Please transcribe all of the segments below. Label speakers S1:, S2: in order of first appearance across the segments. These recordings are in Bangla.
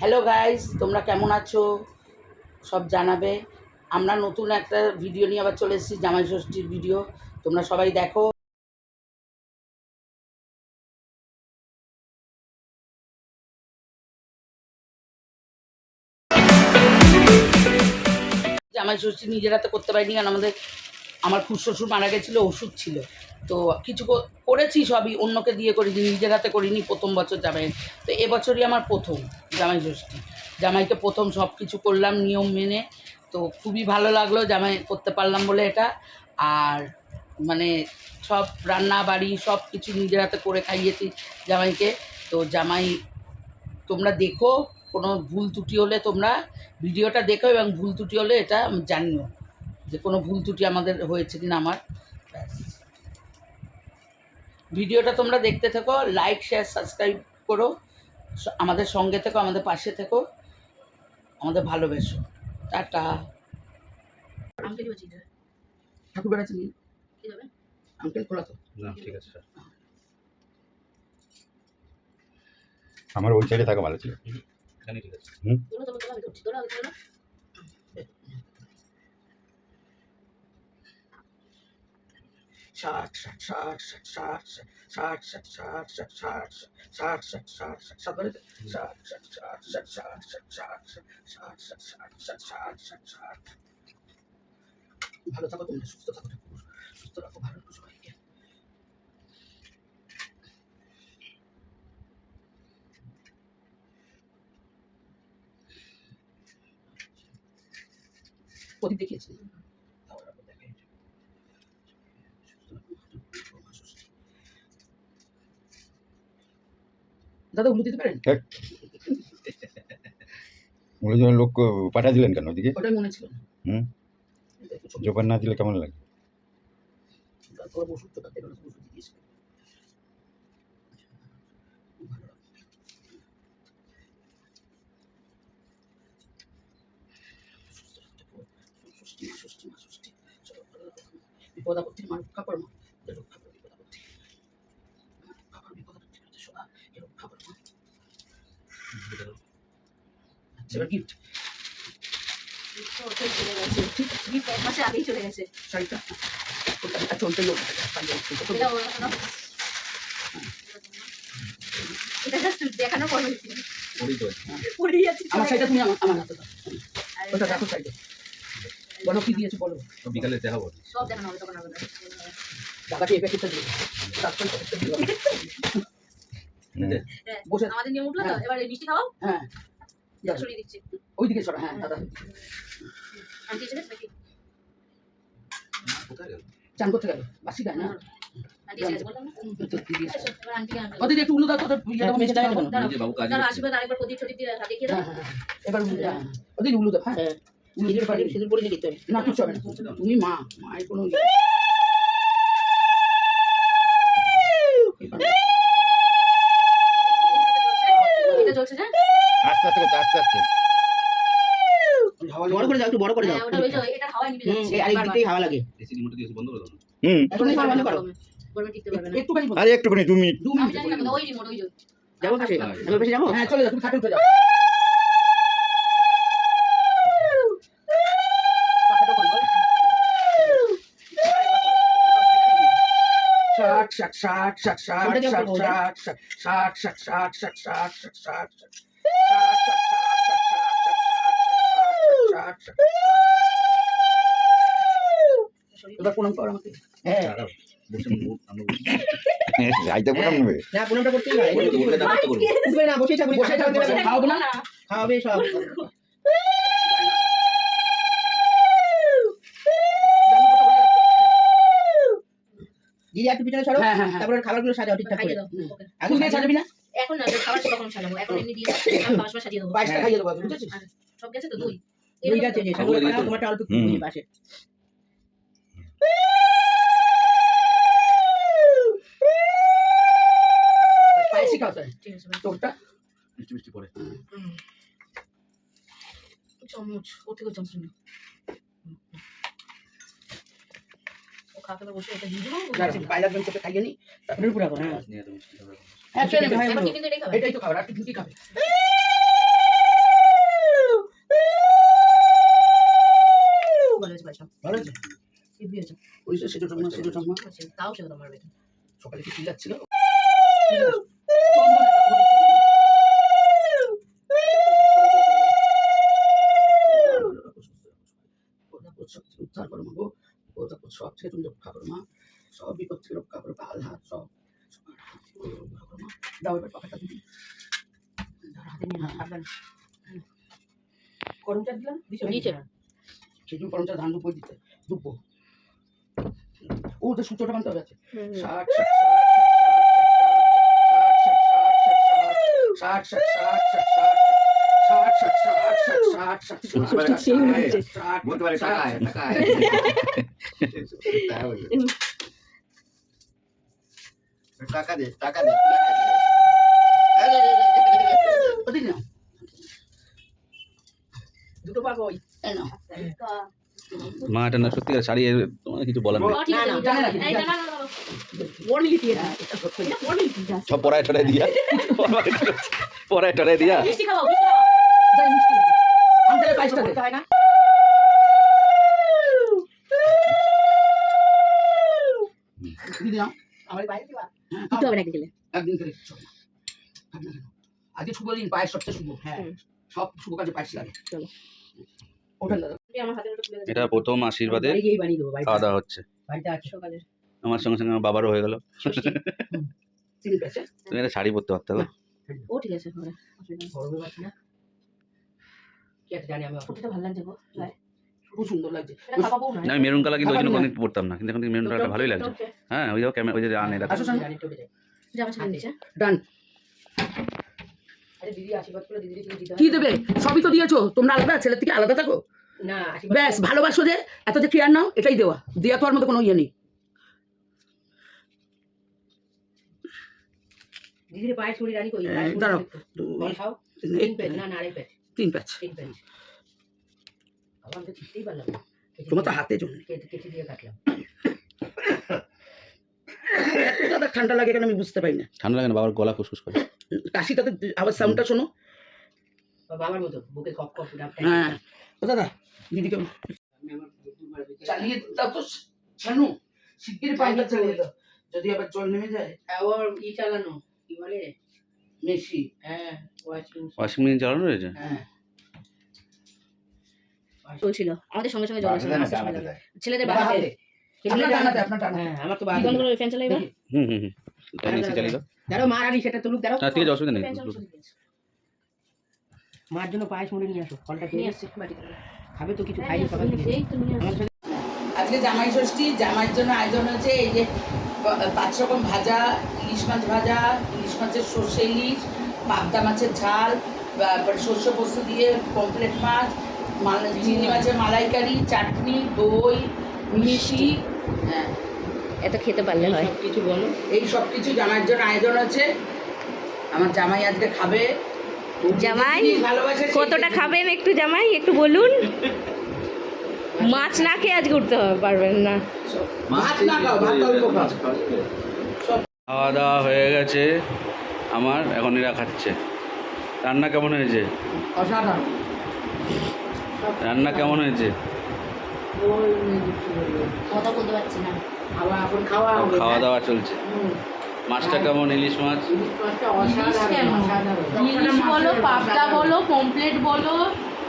S1: হ্যালো গাইস, তোমরা কেমন আছো সব জানাবে। আমরা নতুন একটা ভিডিও নিয়ে আবার চলে এসেছি, জামাই ষষ্ঠীর ভিডিও। তোমরা সবাই দেখো। জামাই ষষ্ঠী নিজের হাতে করতে পারিনি, কারণ আমার শ্বশুর মারা গেছিলো, ওষুধ ছিল। তো কিছু করেছি, সবই অন্যকে দিয়ে করেছি, নিজের হাতে করিনি। প্রথম বছর জামাই, তো এবছরই আমার প্রথম জামাই ষষ্ঠী। জামাইকে প্রথম সব কিছু করলাম নিয়ম মেনে। তো খুবই ভালো লাগলো জামাই করতে পারলাম বলে এটা। আর মানে সব রান্না বাড়ি সব কিছু নিজের হাতে করে খাইয়েছি জামাইকে। তো জামাই তোমরা দেখো, কোনো ভুল ত্রুটি হলে তোমরা ভিডিওটা দেখো, এবং ভুল ত্রুটি হলে এটা জানিও যে কোনো ভুল ত্রুটি আমাদের হয়েছে কিনা আমার। ভিডিওটা তোমরা দেখতে থাকো, লাইক শেয়ার সাবস্ক্রাইব করো, আমাদের সঙ্গে থেকো, আমাদের পাশে থেকো, আমাদের ভালোবেসো। টাটা। ঠাকুর বেড়াচ্ছি আঙ্কেল খোলা তো
S2: না, ঠিক আছে স্যার। আমার ওই সাইডে থাকা ভালো ছিল। এখানে ঠিক আছে।
S1: ষাট ষাট ষাট ষাট ষাট ষাট ষাট ষাট ষাট ষাট ষাট ষাট ষাট ষাট বলে ষাট ষাট ষাট ষাট ষাট ষাট ষাট ষাট ষাট ষাট ষাট ষাট ষাট ষাট। ভালো থাকো তোমরা, সুস্থ থাকো, ঠাকুর সুস্থ রাখো, ভালো রাখো সবাইকে। প্রদীপ দেখিয়েছি, দাদা উল্লু দিতে পারেন?
S2: লোক পাঠা দিলেন কেন ওদিকে?
S1: ওটাই মনে ছিল।
S2: জোপান না দিলে কেমন লাগে?
S1: বিপদ আপত্তির মা রক্ষা করো, রক্ষা করো বিপদ আপত্তি, বাবার বিপদ আপত্তি সদা রক্ষা করো। আচ্ছা, গিফট চলে গেছে শাড়িটা, চলতে লোক দেখানোর পর আমার শাড়িটা তুমি আমার হাতে দাও, ওটা রাখো শাড়িটা। বলো কি দিয়েছো বলো,
S2: বিকালে দেখাবো,
S3: সব দেখানো হবে তখন।
S1: দাদাকে এই প্যাকেটটা দিও, বসে
S3: আমাদের নিয়ম উঠলো তো, এবার মিষ্টি খাওয়াও।
S1: হ্যাঁ
S3: সরিয়ে দিচ্ছি
S1: ওইদিকে সরা। হ্যাঁ দাদা
S3: আন্টি এসে নাকি
S1: চান করতে গেল, বাসি গায় না।
S3: আন্টি এসে বললাম না এবার আন্টি
S1: ওদের একটু উল্লু দাও, তোদের মেজে দেয় না।
S3: দাঁড়াও আশীর্বাদ আরেকবার প্রদীপ সদীপ দিয়ে দেখিয়ে দাও।
S1: এবার ওদের উল্লু দাও। হ্যাঁ
S3: সিঁদুর পাড়ি সিঁদুর পরে দিতে হবে
S1: না, কিছু হবে না, তুমি মা, মায়ের কোনো
S3: এটা চলছে না।
S2: আস্তে আস্তে করতে, আস্তে আস্তে
S1: বড় করে যাও, একটু বড় করে যাও।
S3: ওটা ওই যে এটা হাওয়া নিবে যাচ্ছে,
S1: এই আরেকদিকেই হাওয়া লাগে।
S2: এসি রিমোট দিয়ে বন্ধ করে দাও।
S1: এখন এই বন্ধ করো,
S3: গরমে টিকতে পারবে না।
S1: একটুখানি
S2: আরে একটুখানি 2 মিনিট।
S1: 2
S3: আমি
S1: মিনিট
S3: জানি না ওই রিমোট ওই যে
S1: যাবো কাছে, আমি বেশি যাবো। হ্যাঁ চলে যাও, তুমি খাটে উঠে যাও। ষাট ষাট ষাট ষাট ষাট ষাট ষাট ষাট ষাট ষাট ষাট ষাট ষাট ষাট। এবার প্রণাম করো আমাকে। হ্যাঁ
S2: যাইতে প্রণাম নেবে।
S1: না, প্রণামটা করতেই হয়, উঠবে না, বসে থাকবে, বসে থাকবে, খাওয়াবো না, খাওয়াবে সব। দিদি একটু পিছনে সরো, তারপরে খাবারগুলো সাজাও ঠিকঠাক করে। এখন দিয়ে সাজাবি না,
S3: এখন না খাবার তখন সাজাবো, এখন এমনি দিয়ে আমি খাবার সময় সাজিয়ে দেবো।
S1: পায়েসটা খাইয়ে দেবো, বুঝেছিস?
S3: সব গেছে তো দুই
S1: দুই গেছে, যে সেগুলো খাও, তোমারটা অল্প একটু বুঝি পাশে। পায়েসই খাও স্যার,
S3: ঠিক আছে
S1: তোরটা
S2: মিষ্টি মিষ্টি পড়ে।
S3: চামচ ও থেকে চামচ না ও খাতে বসে এটা দিয়ে দেবো।
S1: পায়লা জন্য তোকে খাইয়ে নি, তারপরে পুরো খাবো। হ্যাঁ
S2: নিয়ে তো মিষ্টি খাবে।
S1: হ্যাঁ চলে ভাই,
S3: এখন কিন্তু এটাই খাবে।
S1: এটাই তো খাবার, আর কি খাবে? ভালো হয়েছে
S3: সিদ্ধি হয়েছে
S1: ওইসব সেটা ঠাম্মা সেটা ঠাম্মা
S3: তাও সে কথা মারবে
S1: সকালে কি যাচ্ছিল উদ্ধার করো মা গো ওটা সব থেকে তুমি রক্ষা করো মা সব বিপদ থেকে রক্ষা করো কাল হাত সব রক্ষা করো মা দাও এবার পাখাটা দিবি
S3: হাতে নিয়ে আপনার করমচার দিলাম দিয়েছে
S1: সেই জন্য করমচার ধান ডুবো দিতে ডুববো ও ওটা সূত্রটা বানতে হবে আছে
S2: টাকা দে টাকা দে
S1: দুটো পাবো ওই না
S4: মা এটা না সত্যি শাড়ি তোমার কিছু বলার নেই সব পড়ায় টড়ায় দিয়া পড়ায় টড়ায় দিয়া
S3: হয় না আমার বাইরে দিবা দিতে হবে নাকি দিলে
S1: একদিন করে আজকে শুভ দিন পায়েস সবচেয়ে শুভ হ্যাঁ সব শুভ কাজে পায়েস লাগে
S3: চলো
S1: ওঠেন দাদা
S3: আমার হাতের ওটা তুলে দাও
S4: এটা প্রথম আশীর্বাদে
S1: গিয়েই বানিয়ে দেবো
S4: খাওয়া দাওয়া হচ্ছে
S1: বাড়িতে আছে
S3: সকালে
S4: আমার সঙ্গে সঙ্গে আমার বাবারও হয়ে গেল
S1: চিনি পেয়েছে
S4: তুমি একটা শাড়ি পরতে পারতে না
S3: ও ঠিক আছে পরে
S1: গরমে পাচ্ছি না কি আছে জানি আমি
S3: ওটা ভালো লাগছে গো
S1: খুব সুন্দর লাগছে
S3: এটা খাবাবো না
S4: আমি মেরুন কালার কিন্তু ওই জন্য কোনদিন পরতাম না কিন্তু এখন মেরুন কালারটা ভালোই লাগছে হ্যাঁ ওই যাও ক্যামেরা ওই যে আনে দেখো
S1: আসো
S3: জানি টপে যায় জামা ছেড়ে দিচ্ছে
S1: ডান
S3: আরে দিদি আশীর্বাদ করে দিদি কি দিতে
S1: কি দেবে সবই তো দিয়েছো তোমরা আলাদা ছেলের থেকে আলাদা থাকো
S3: না আশীর্বাদ
S1: ব্যাস ভালোবাসো যে এত যে কেয়ার নাও এটাই দেওয়া দেওয়া তো আর মতো কোনো ইয়ে নেই
S3: দিদির পায়ে ছুরি রানি কই
S1: দাঁড়াও
S3: বল খাও তিন পেট না না আড়াই পেট
S1: 3 প্যাচ
S3: তিন পেট আমার তো ঠিকই পারলাম
S1: তোমার তো হাতে জন্য
S3: কেটে দিয়ে কাটলাম
S1: দাদা ঠান্ডা লাগে কেন আমি বুঝতে পারি না
S4: ঠান্ডা লাগে না বাবার গলা ফুসফুস করে
S1: কাশিটাতে আবার সাউন্ডটা শোনো
S3: বাবার মতো বুকে কপ কপ ডাবটা
S1: হ্যাঁ ও দাদা দিদিকে চালিয়ে দাও তো শানু শিগগিরই পানিটা চালিয়ে দাও যদি আবার জল নেমে যায়
S3: আবার ই চালানো কি বলে
S1: মেশি
S3: হ্যাঁ
S4: ওয়াশিং মেশিন চালানো রয়েছে
S1: হ্যাঁ
S3: চলছিল আমাদের সঙ্গে সঙ্গে জল আসে ছেলেদের
S1: বাবা
S3: বাড়িতে
S1: আপনার টানাতে
S3: হ্যাঁ আমার তো বাড়ি বন্ধ করে ফ্যান চালাই এবার
S4: হুম তাই এসি চালিয়ে দাও
S3: দাঁড়াও মা আর সেটা তুলুক দাঁড়াও
S4: না ঠিক আছে অসুবিধা নেই
S3: মার জন্য পায়েস মুড়ি নিয়ে আসো ফলটা নিয়ে আসছি বাড়িতে খাবে তো কিছু খাইনি সকাল থেকে আমার সাথে
S1: আজকে জামাই ষষ্ঠী জামাইয়ের জন্য আয়োজন হয়েছে এই যে 5 রকম ভাজা ইলিশ মাছ ভাজা ইলিশ মাছের সর্ষে ইলিশ পাবদা মাছের ঝাল তারপরে সর্ষে পোস্ত দিয়ে পমফ্রেট মাছ চিংড়ি মাছের মালাইকারি চাটনি দই মিষ্টি হ্যাঁ
S3: এত খেতে পারলে হয়
S1: কিছু বলো এই সব কিছু জামাইয়ের জন্য আয়োজন আছে আমার জামাই আজকে খাবে
S5: জামাই
S1: ভালোবাসে
S5: কতটা খাবেন একটু জামাই একটু বলুন মাছ না খেয়ে আজকে উঠতে পারবেন না
S1: মাছ না খাও ভাত অল্প খাও
S4: খাওয়া দাওয়া হয়ে গেছে আমার এখন এরা খাচ্ছে রান্না কেমন হয়েছে
S1: অসাধারণ
S4: রান্না কেমন হয়েছে
S3: কথা বলতে পারছি না
S1: আবার এখন খাওয়া হবে
S4: খাওয়া দাওয়া চলছে মাছটা কেমন ইলিশ মাছ
S5: ইলিশ বলো পাবদা বলো পমফ্রেট বলো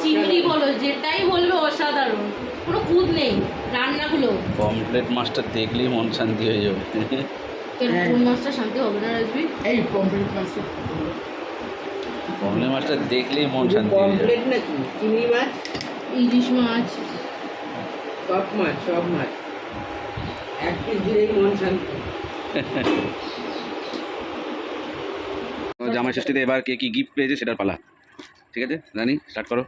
S5: চিংড়ি বলো যেটাই বলবে অসাধারণ কোনো খুঁত নেই রান্নাগুলো
S4: পমফ্রেট মাছটা দেখলেই মন শান্তি হয়ে যাবে
S5: কোন মাছটা শান্তি হবে না রাজবি
S1: এই পমফ্রেট মাছ
S4: পমফ্রেট মাছটা দেখলেই মন শান্তি হয়ে যাবে
S1: পমফ্রেট নাকি চিংড়ি মাছ
S5: ইলিশ মাছ
S1: সব মাছ এক পিস দিলেই মন শান্তি
S4: জামাই ষষ্ঠীতে এবার কে কি গিফট পেয়েছে সেটার পালা ঠিক আছে রানি স্টার্ট করো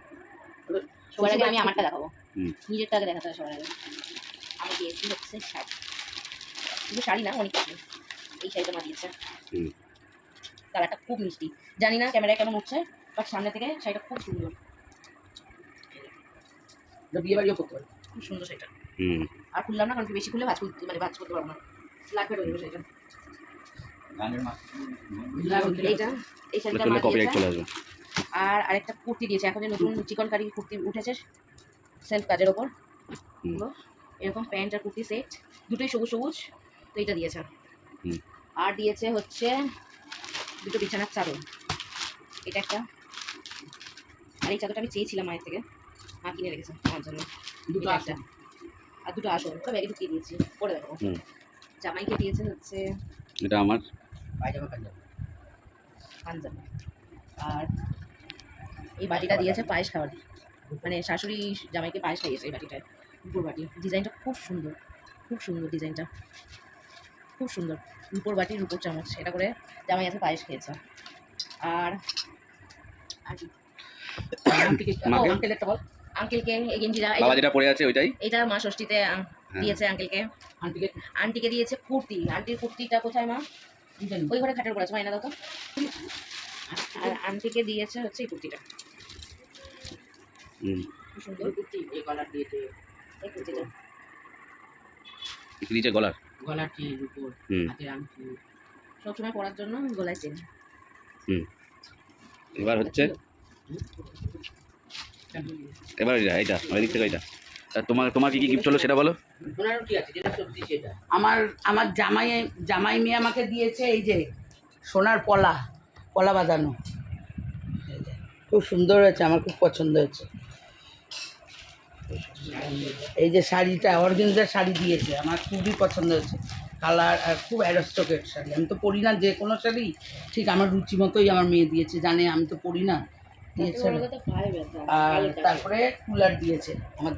S3: সবার আগে আমি আমারটা দেখাবো
S4: হুম।
S3: নিজেরটা আগে দেখাতে হবে সবার আগে আমি দিয়েছি হচ্ছে শাড়ি কিন্তু শাড়ি না অনেক কিছু এই শাড়িটা মা দিয়েছে
S4: হুম।
S3: কালারটা খুব মিষ্টি জানি না ক্যামেরায় কেমন উঠছে বাট সামনে থেকে শাড়িটা খুব সুন্দর
S1: বিয়ে বাড়িও করতে পারি
S3: খুব সুন্দর শাড়িটা
S4: হুম
S3: আর খুললাম না কারণ কি বেশি খুললে ভাজ করতে পারবো না লাগবে রইবে শাড়িটা এইটা এই শাড়িটা মা
S4: কপিরাইট
S3: দিয়েছে
S4: চলে আসবে
S3: আর আরেকটা কুর্তি দিয়েছে এখন যে নতুন চিকন কারি কুর্তি উঠেছে সেলফ কাজের ওপর এরকম প্যান্ট আর কুর্তি সেট, দুটোই সবুজ সবুজ। তো এটা দিয়েছে।
S4: হুম।
S3: আর দিয়েছে হচ্ছে দুটো বিছানার চাদর, এটা একটা। আর এই চাদরটা আমি চেয়েছিলাম মায়ের থেকে, মা কিনে রেখেছে আমার জন্য।
S1: দুটো
S3: এটা
S1: আছে
S3: একটা। আর দুটো আসন সব ব্যাগে ঢুকিয়ে দিয়েছি, পরে দেখো।
S4: হুম।
S3: জামাইকে দিয়েছে হচ্ছে
S4: এটা আমার
S1: পায়জামা পাঞ্জাবি।
S3: পাঞ্জাবি। আর এই বাটিটা দিয়েছে পায়েস খাওয়ার, মানে শাশুড়ি জামাইকে পায়েস খাইয়েছে এই বাটিটায়, রূপোর বাটি। ডিজাইনটা খুব সুন্দর, খুব সুন্দর ডিজাইনটা, খুব সুন্দর। রূপোর বাটি, রূপোর চামচ, এটা করে জামাই আছে পায়েস খেয়েছে। আর আর কি?
S4: মাকে?
S1: ও, আঙ্কেল একটা বল।
S3: আঙ্কেলকে এই গেঞ্জিটা,
S4: বাবা যেটা পড়ে আছে ওইটাই।
S3: এটা মা ষষ্ঠীতে দিয়েছে আঙ্কেলকে।
S1: আন্টিকে
S3: আন্টিকে দিয়েছে কুর্তি। আন্টির কুর্তিটা কোথায় মা?
S1: জানি।
S3: ওই ঘরে খাটের উপর আছে, মাইনা দাও তো। আর আন্টিকে দিয়েছে হচ্ছে এই কুর্তিটা,
S4: হুম।
S3: খুব সুন্দর
S1: এই কুর্তি, এই গলার দিয়েছে,
S3: এই কুর্তিটা।
S4: কি দিয়েছে গলার?
S1: গলার চেন, উপর
S4: হুম।
S1: হাতের আংটি।
S3: সবসময় পরার জন্য গলায় চেন।
S4: হুম। এবার হচ্ছে এবার এইটা ওই দিক থেকে এইটা। তা তোমার কি কি গিফট হলো সেটা বলো।
S1: ওনারও কি আছে, যেটা সত্যি সেটা। আমার জামাই মেয়ে আমাকে দিয়েছে এই যে সোনার পলা বাঁধানো। এই যে, খুব সুন্দর হয়েছে, আমার খুব পছন্দ হয়েছে। এই যে শাড়িটা অর্গেনজার শাড়ি দিয়েছে, আমার খুবই পছন্দ হয়েছে। কালার আর খুব অ্যারোস্টকের শাড়ি। আমি তো পরি না যে কোনো শাড়ি, ঠিক আমার রুচি মতোই আমার মেয়ে দিয়েছে, জানে আমি তো পরি না, দিয়েছে। আর তারপরে কুলার দিয়েছে। আমার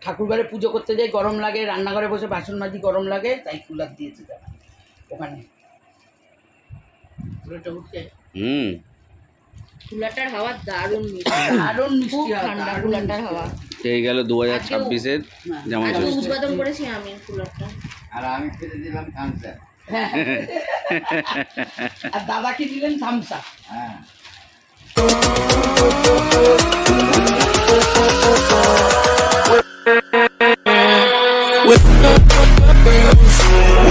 S1: ঠাকুরঘরে পুজো করতে যাই, গরম লাগে, রান্নাঘরে বসে বাসন মাজি, গরম লাগে, তাই কুলার দিয়েছে ওখানে। কুলারটা উঠছে,
S4: হুম।
S3: কুলারটার হাওয়া দারুণ মিষ্টি,
S1: দারুণ
S3: খুব
S1: মিষ্টি হয়,
S3: ঠান্ডা
S1: দারুণ
S3: কুলারটার
S1: মিষ্টি
S3: হাওয়া।
S1: হয়।
S4: এই গেল 2026-এর
S1: হ্যাঁ।
S4: জামাই
S3: আজকে
S4: ষষ্ঠী।
S3: উদ্বোধন করেছি আমি কুলারটা।
S2: আর আমি ফিরে দিলাম থামসা।
S1: হ্যাঁ। আর দাদা কি দিলেন থামসা।
S2: হ্যাঁ